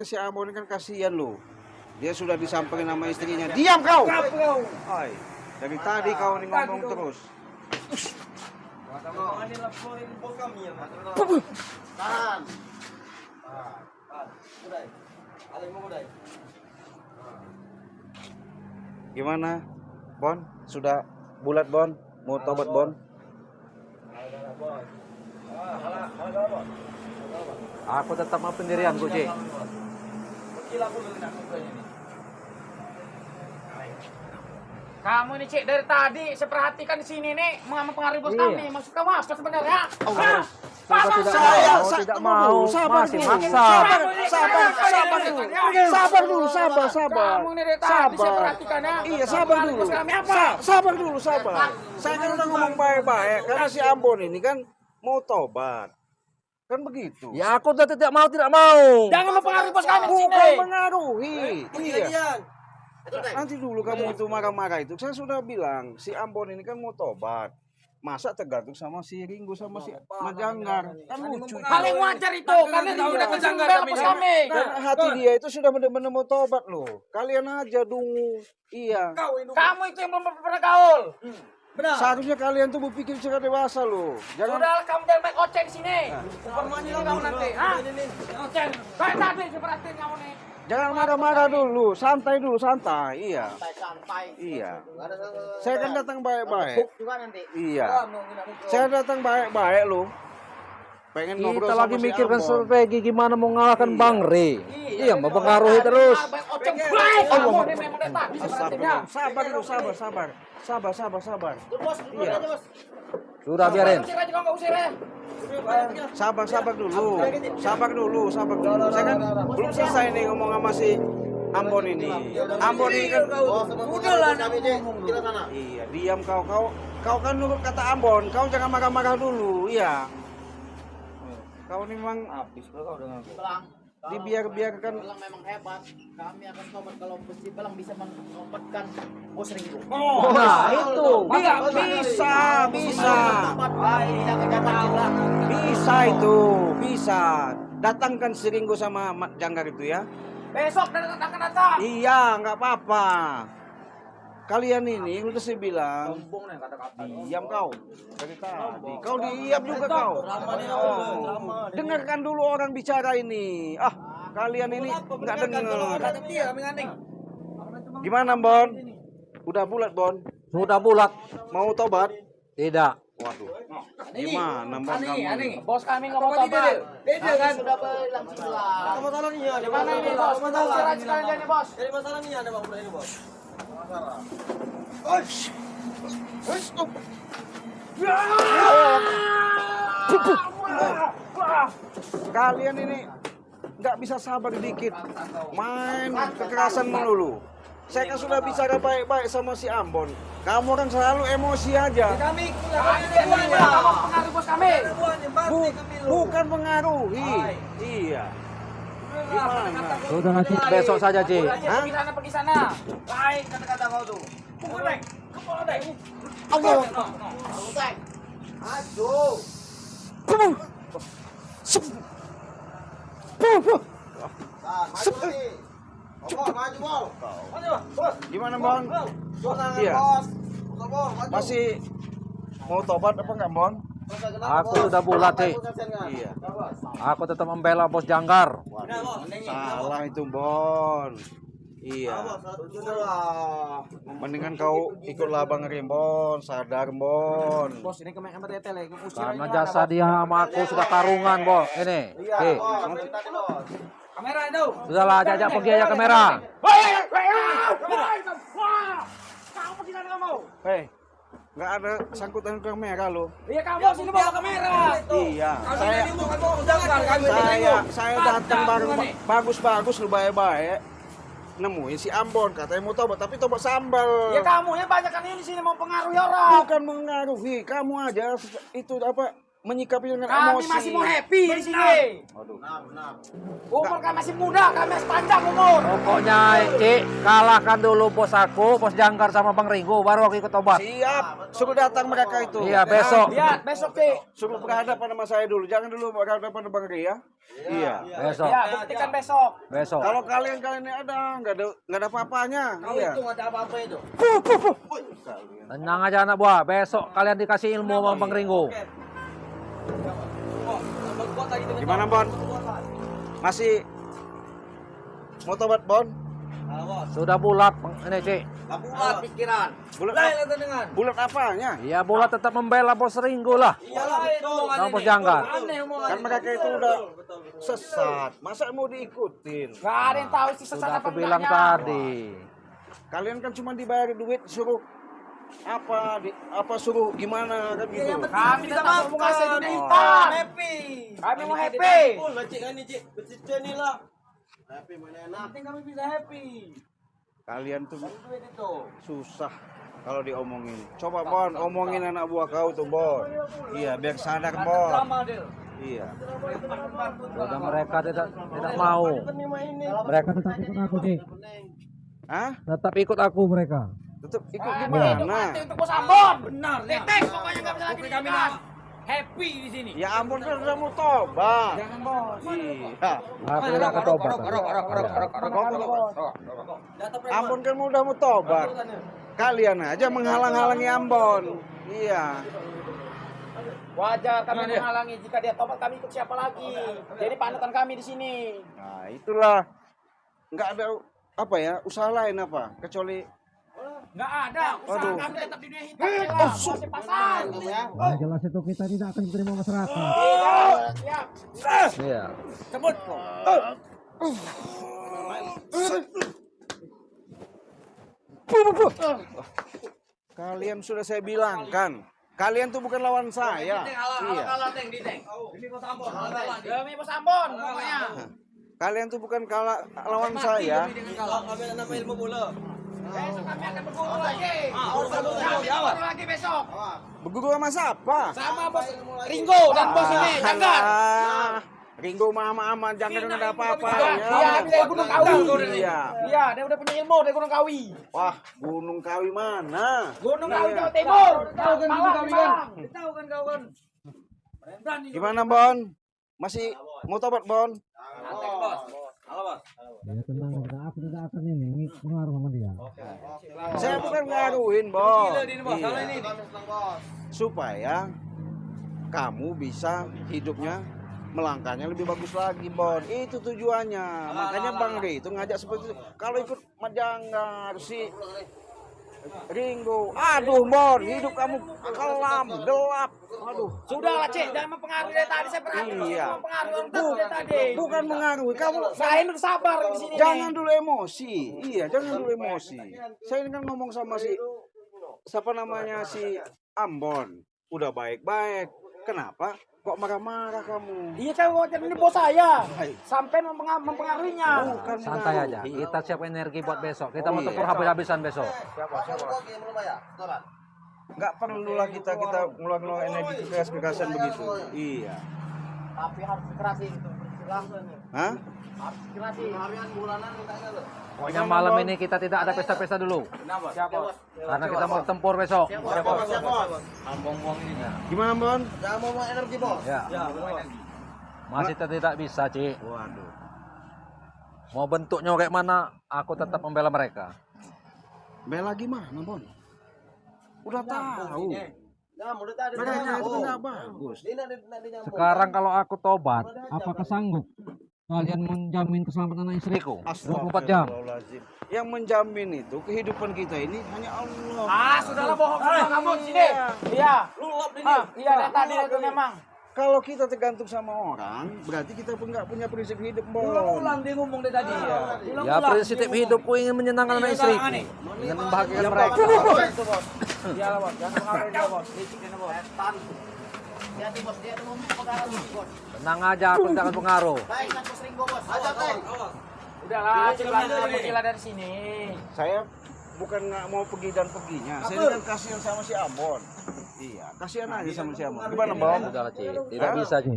Si Ambon kan kasihan lo. Dia sudah disampaikan nama istrinya. Diam kau. Hai. Dari tadi kau nih ngomong terus. Tahan. Gimana, Bon? Sudah bulat, Bon? Mau tobat, Bon? Aku tetap mau pendirianku, Ci. Kamu ini Cik dari tadi saya perhatikan di sini nih mempengaruhi bos kami. Maksud kamu apa sebenarnya? Saya tidak mau. Sabar Masih dulu. maksa. Sabar dulu. Kamu ini dari tadi saya perhatikan ya. Iya, sabar dulu. Bos kami apa? Sabar dulu. Saya kan udah ngomong baik-baik karena si Ambon ini kan mau tobat. Kan begitu. Ya aku tidak mau. Jangan mempengaruhi bos kami di sini. Bukan mengaruhi. Iya. Nanti dulu kamu itu marah-marah itu. Saya sudah bilang si Ambon ini kan mau tobat. Masa tergantung sama si Ringo sama si Majanggar. Kan lucu. Hal yang wajar itu. Kalian tahu udah kejanggal bos kami. Dan hati dia itu sudah benar-benar mau tobat loh. Kalian aja dungu. Iya. Kamu itu yang belum pernah gaul. Seharusnya kalian tuh berpikir secara dewasa loh. Jangan Sudah kamu jangan main oceng di sini. Ini kamu nanti. Hah? Oceng. Kayak tadi saya perhatiin kamu nih. jangan marah-marah dulu, santai dulu, santai. Iya. Santai. Iya. Saya kan datang baik-baik. Juga nanti. Iya. Saya datang baik-baik loh. Pengen ngobrol Kita sama lagi si mikirkan Ambon. strategi gimana mau ngalahkan Bang Re. Iya, mempengaruhi terus. Oceng baik. Kamu ini memang dari tadi saya perhatiin ya. Sabar dulu, sabar. Bos, Iya. aja, Bos. Sudah biarin. Usir aja kau nggak usir ya. Sabar dulu. Saya kan belum selesai nih ngomong sama si Ambon ini. Ambon ini kan Udah lah, kita sana. iya, diam kau kan nurut kata Ambon. Kau jangan marah-marah dulu, iya. Kau ini memang Belang. dibiarkan. Belang memang hebat. Kami akan tobat kalau besi Belang bisa mengobatkan bos Ringo. Nah, itu. Bisa. Bisa itu, bisa. Datangkan si Ringo sama Mat Janggar itu ya. Besok akan datang. Iya, nggak apa-apa. Kalian ini udah saya bilang, diam kau dari tadi. Kau diam juga kau. Oh. Dengarkan dulu orang bicara ini. Ah, kalian ini nggak dengar. Gimana, Bon? Udah bulat, Bon? Sudah bulat. Mau tobat? Tidak. Waduh. Gimana, Bon kamu? Bos kami nggak mau tobat. Beda kan? Sudah bilang sebelah. Masalahnya ada Mana ini bos? Usir aja kalian nih bos. Jadi masalahnya ada Bang ini, Bos. Masalah. Kalian ini nggak bisa sabar dikit, main kekerasan melulu. Saya kan sudah bicara baik-baik sama si Ambon. Kamu kan selalu emosi aja. Kami Kamu pengaruh bos kami. Bukan mengaruhi. Iya. Gimana? Sudah nanti besok saja, Ci. Hah? Pergi sana. Baik kata-kata kau tuh. Pukul deh. Kepala deh. Allah. Aduh. Gimana, Bon? Iya. Masih mau tobat apa enggak, Bon? Aku sudah bulat, Ci. Iya. Aku tetap membela Bos Janggar. Salah itu, Bon. Iya. Mendingan kau ikutlah Bang Rimbon, sadar, Bon. Bos ini kemarin tele. Usir Karena aja. jasa dia sama aku sudah tarungan, Bos. Ini. Oke. Kamera itu. Sudahlah, ajak pergi aja kamera. Kamu pergi sana kamu. Hei, nggak ada sangkutan kamera lo. Iya kamu sini bawa kamera. Iya. Saya datang bagus-bagus lu baik-baik. Nemuin si Ambon katanya mau tobat tapi tobat sambal. Ya kamu ya banyak kan ini sini mau pengaruhi orang. Bukan mengaruhi, kamu aja itu apa menyikapi dengan Kami emosi. masih mau happy di sini. Aduh. Umur kami masih muda, kami masih panjang umur. Pokoknya Cik, kalahkan dulu bos aku, bos Jangkar sama Bang Ringo, baru aku ikut tobat. Siap, suruh datang mereka itu. Iya, besok. Lihat besok Cik. Suruh berhadapan sama saya dulu, jangan dulu berhadapan sama Bang Ri ya. Iya. Besok. Ya, buktikan besok. Besok. Kalau kalian ini nggak ada apa-apanya. Iya. Itu nggak ada apa-apa itu. Tenang aja anak buah, besok kalian dikasih ilmu sama Bang Ringo. Gimana Bon? Masih mau tobat Bon? Sudah bulat ini Cik. Buat pikiran. Bulat apanya? Iya bulat tetap membela bos Ringo lah. Sama bos Jangkar. Kan mereka itu udah sesat. Masa mau diikutin? Gak ada yang tahu sih sesat Sudah apa aku bilang enggaknya. tadi. Kalian kan cuma dibayar duit suruh apa suruh gimana kan gitu. Kami tidak mau ngasih dunia hitam. Happy. Kami mau happy. Pun lah cik kan ni cik. Bercerita ni lah. Happy mana enak. Penting kami bisa happy. Kalian tuh Duit itu. susah kalau diomongin. Coba Bon, omongin anak buah kau tuh Bon. Iya, biar sadar Bon. Iya. Sudah mereka tidak mau. Mereka tetap ikut aku Cik. Hah? Tetap ikut aku mereka. Tetap ikut Kami gimana? hidup mati untuk bos Ambon. Benar. Titik pokoknya nggak bisa lagi dihidupkan. Happy di sini. Ya ampun kan udah mau tobat. Jangan bos. Iya. Aku udah ketobat. Ambon kan udah mau tobat. Kalian aja menghalang-halangi Ambon. Iya. Wajar kami menghalangi, jika dia tobat kami ikut siapa lagi. Jadi panutan kami di sini. Nah, itulah. Nggak ada apa ya, usaha lain apa kecuali Nggak ada. Usaha Waduh. kami tetap di dunia hitam. Jelas. Masih pasar. Nah, jelas itu kita tidak akan diterima masyarakat. Siap. Iya. Sebut. kalian sudah saya bilangkan. Kalian tuh bukan lawan saya. Iya. Demi bos Ambon pokoknya. Kalian tuh bukan lawan saya. Kami ada nama ilmu bola. Besok kami akan berguru lagi. Kami berguru lagi besok. Berguru sama siapa? Sama bos Ringo dan bos ini Jangkar. Ah, Ringo mama aman, jangan ada apa-apa. Iya, dari Gunung Kawi. Iya. Iya, dia udah punya ilmu dari Gunung Kawi. Wah, Gunung Kawi mana? Gunung Kawi Iya. Jawa Timur. Tahu kan Gunung Kawi kan? Tahu kan kau kan. Gimana Bon? Masih mau tobat Bon? Ya tenang, aku tidak akan ini pengaruh sama dia. Saya bukan ngaruhin Bon. Ini bos. Kalau ini. Supaya kamu bisa hidupnya melangkahnya lebih bagus lagi Bon. Itu tujuannya. Makanya Bang Ri itu ngajak seperti itu. Kalau ikut Majanggar si Ringo, aduh Bon, hidup kamu kelam, gelap. Aduh. Sudah lah, Cik, jangan mempengaruhi dari tadi. Saya pernah Iya. mempengaruhi orang dari tadi. Bukan mengaruhi kamu. Saya ini sabar di sini. Jangan dulu emosi. Iya, jangan dulu emosi. Saya ini kan ngomong sama si siapa namanya si Ambon. Udah baik-baik. Kenapa? Kok marah-marah kamu? Iya, saya wajar ini bos saya. Sampai mempengaruhinya. Bukan Santai mengaruhi. aja. Kita siap energi buat besok. Kita mau Iya. tempur habis-habisan besok. Nggak perlulah kita ngeluarin energi keras-kerasan begitu. Iya. Tapi harus dikerasin itu. Hah? Harus dikerasin. Harian bulanan mintanya loh. Pokoknya malam ini kita tidak ada pesta-pesta dulu. Siapa? Karena kita mau tempur besok. Gimana Bon? Jangan mau energi bos. Ya. Masih tidak bisa, Ci. Waduh. Mau bentuknya kayak mana, aku tetap membela mereka. Bela gimana Bon? Udah tahu. Nyambung udah tadi. Mereka itu kan nggak bagus. Sekarang kalau aku tobat, apakah sanggup kalian menjamin keselamatan anak istriku? 24 jam. Astagfirullahaladzim. Yang menjamin itu kehidupan kita ini hanya Allah. Ah, sudahlah bohong kamu di sini. Iya. Iya, dari tadi itu memang. Kalau kita tergantung sama orang, berarti kita pun nggak punya prinsip hidup, Bon. Ulang dia ngomong dari tadi. Ya prinsip hidupku ingin menyenangkan anak istriku. Ingin membahagiakan mereka. Iya lah, bos. Jangan mengaruhi dia, bos. Licik dia, bos. Dia tuh bos, dia tuh ngomong pengaruh bos. Tenang aja, aku tidak akan pengaruh. Baik, kan bos Ringo bos. Aja teng. Udahlah, cek lagi gila dari sini. Saya bukan nggak mau pergi dan perginya. Saya kan kasihan sama si Ambon. Iya, kasihan aja sama si Ambon. Gimana, Bang? Sudahlah, Ci. Tidak bisa, Ci.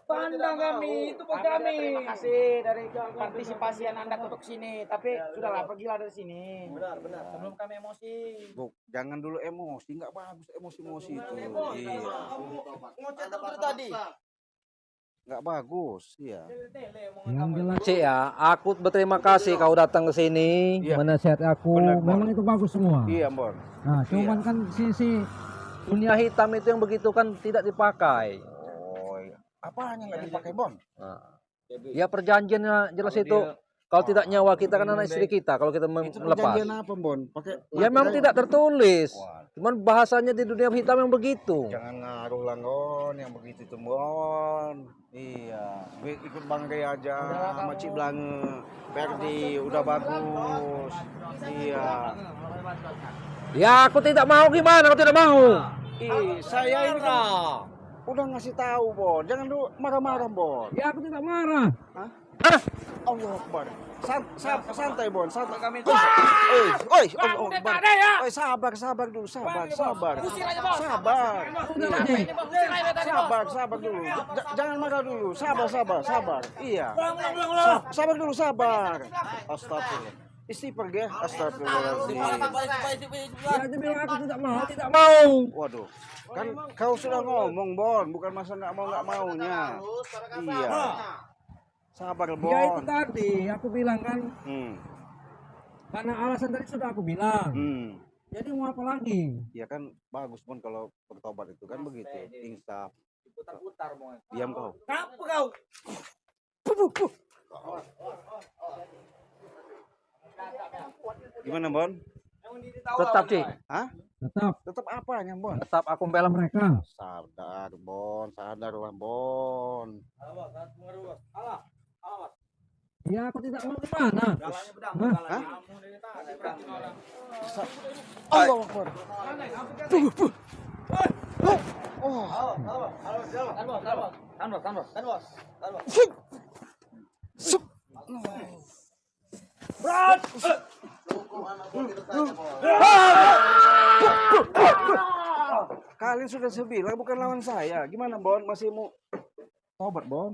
Pandang kami, itu bos kami. Terima kasih dari partisipasian Anda untuk sini. Tapi sudahlah, pergilah dari sini. Benar. Sebelum kami emosi. Bu, jangan dulu emosi, nggak bagus emosi-emosi itu. Iya, Ngocet terus tadi. nggak bagus, iya. Yang jelas Ci ya, aku berterima kasih kau datang ke sini, Iya. menasihati aku. Benar, Bon. Memang itu bagus semua. Iya, Bon. Nah, cuman kan sisi dunia hitam itu yang begitu kan tidak dipakai. Oh, iya. Apanya nggak dipakai, Bon? Nah, ya perjanjiannya jelas itu. Kalau tidak nyawa kita kan anak istri kita. Kalau kita Itu melepas, perjanjian apa, Bon? Pakai ya memang tidak tertulis. Cuman bahasanya di dunia hitam yang begitu. Jangan ngaruh lah, Bon, yang begitu tuh, Bon. Iya, ikut Bang Rey aja sama Cik Blange. Ferdi udah bagus. Iya. Ya aku tidak mau, gimana aku tidak mau. Saya ini kan udah ngasih tahu, Bon. Jangan dulu marah-marah, Bon. Ya aku tidak marah. Allah Akbar. Santai, Bon. Santai kami. Wah! Oi, Bang, Allah udah Akbar. tak ada ya? Oi, sabar dulu, sabar. Usir aja, Bos. Sabar. Apa ini, Bos? Usir aja tadi, Bos. Sabar dulu. Jangan marah dulu. Sabar. Iya. Ulang. Sabar dulu, sabar. Astagfirullah. Istighfar ya. Astagfirullahaladzim. Ya dia bilang aku tidak mau. Waduh. Kan kau sudah ngomong, Bon, bukan masa nggak maunya. Iya. Sabar, Bon. Ya itu tadi aku bilang kan, Hmm. karena alasan tadi sudah aku bilang. Hmm. Jadi mau apa lagi? Ya kan bagus, Bon, kalau bertobat itu kan begitu. Insaf. Putar-putar mau. Diam kau. Apa kau? Gimana, Bon? Tetap Ci. Hah? Tetap apanya, Bon? Tetap aku membela mereka. Sadar, Bon. Sadarlah, Bon. Ya aku tidak mau gimana? Hah? Allah Akbar. Kalian sudah saya bilang bukan lawan saya. Gimana, Bon? Masih mau tobat, Bon?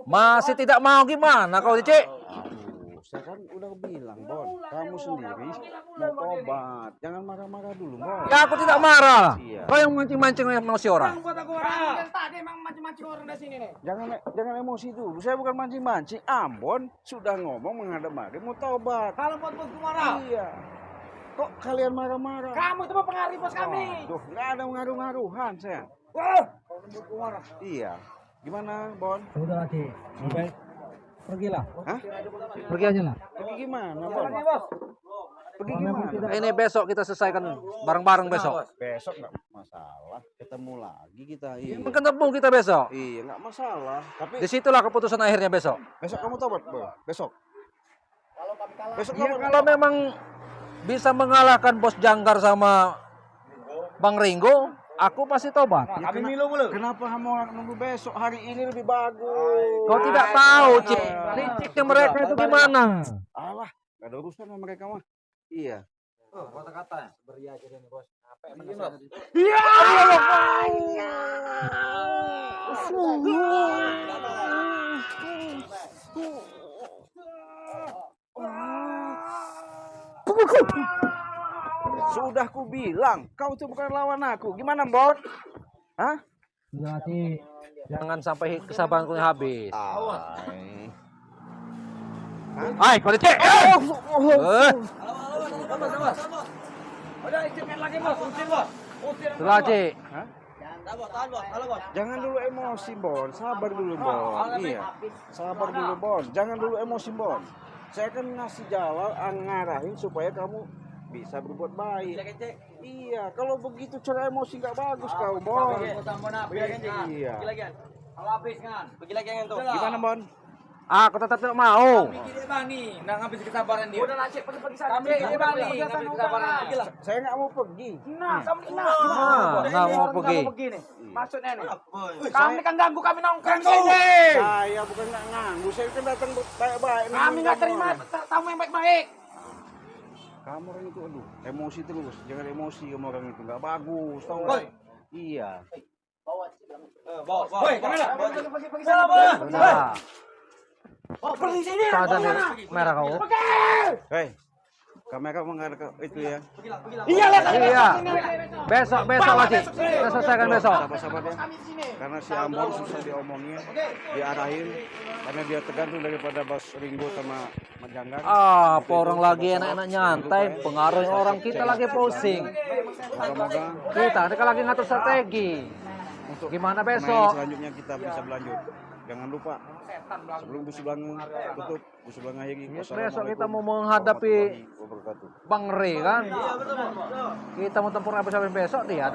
Masih tidak mau gimana kau Ci? Aduh, saya kan udah bilang, Bon. Kamu sendiri mau tobat. Jangan marah-marah dulu, Bon. Ya aku tidak marah. Iya. Kau yang mancing-mancing emosi orang. Buat aku orang. Tadi emang macam-macam orang di sini nih. Jangan emosi dulu. Saya bukan mancing-mancing. Ambon sudah ngomong menghadap-hadap mau tobat. Kalau buat bosku marah. Iya. Kok kalian marah-marah? Kamu itu mempengaruhi bos kami. Duh, nggak ada ngaruh-ngaruhan saya. Iya. Gimana, Bon? Sudah Ci. Sampai pergilah. Hah? Pergi aja lah. Pergi gimana, Bon? Pergi gimana? Ini besok kita selesaikan bareng-bareng besok. Besok nggak masalah. Ketemu lagi kita. Iya. Ketemu kita besok. Iya, nggak masalah. Tapi Disitulah keputusan akhirnya besok. besok kamu tobat, Bon? Besok. Besok Ya tobat. kalau memang bisa mengalahkan Bos Janggar sama Bang Ringo, aku pasti tobat. Ya, kenapa kamu harus nunggu besok? Hari ini lebih bagus. Kau tidak tahu, Cik. Liciknya mereka itu gimana? Alah, gak ada urusan sama mereka mah. Iya. Kata-kata beri aja deh bos. Apa yang Sudah ku bilang, kau itu bukan lawan aku. Gimana, Bon? Hah? Sudah, Cik. Jangan sampai kesabaranku habis. Hai, kau Cik. Udah izinkan lagi bos, usir bos. Usir. Sudah, Cik. Hah? Jangan dulu emosi, Bon. Sabar dulu, Bon. Iya. Sabar dulu, Bon. Jangan dulu emosi, Bon. Saya kan ngasih jalan, ngarahin supaya kamu bisa berbuat baik. Iya, kalau begitu cara emosi nggak bagus kau, Bon. Iya. Kalau habis kan. Pergi lagi yang itu. Gimana, Bon? Aku tetap tidak mau. Gini bang nih, nggak ngabis kesabaran dia. Udah lah cek, pergi sana. Kami gini bang nih, ngabis kesabaran dia. Saya nggak mau pergi. Nah, kamu Nggak mau pergi. begini. Maksudnya nih. Kami kan ganggu kami nongkrong di sini. Saya bukan nggak nganggu, saya kan datang baik-baik. Kami nggak terima tamu yang baik-baik. Kamu orang itu aduh, emosi terus. Jangan emosi kamu orang itu, nggak bagus, tahu nggak? Iya. Bawa sih bilang. Bawa. Udah. Keadaan merah kau. Hei, kamera mengarah ke itu ya. Iya. Besok wajib. Kita selesaikan besok. Sabar-sabar ya. Karena si Ambon susah diomongin, diarahin. Karena dia tergantung daripada Bos Ringo sama Majanggan. Ah, orang lagi enak-enak nyantai, pengaruhi orang kita lagi pusing. Moga-moga Kita lagi ngatur strategi. untuk Gimana permainan besok? selanjutnya kita bisa berlanjut. Jangan lupa sebelum Busublang tutup, Busublang akhiri. Besok kita mau menghadapi warahmatullahi wabarakatuh. Bang Re kan. Kita mau tempur habis besok dia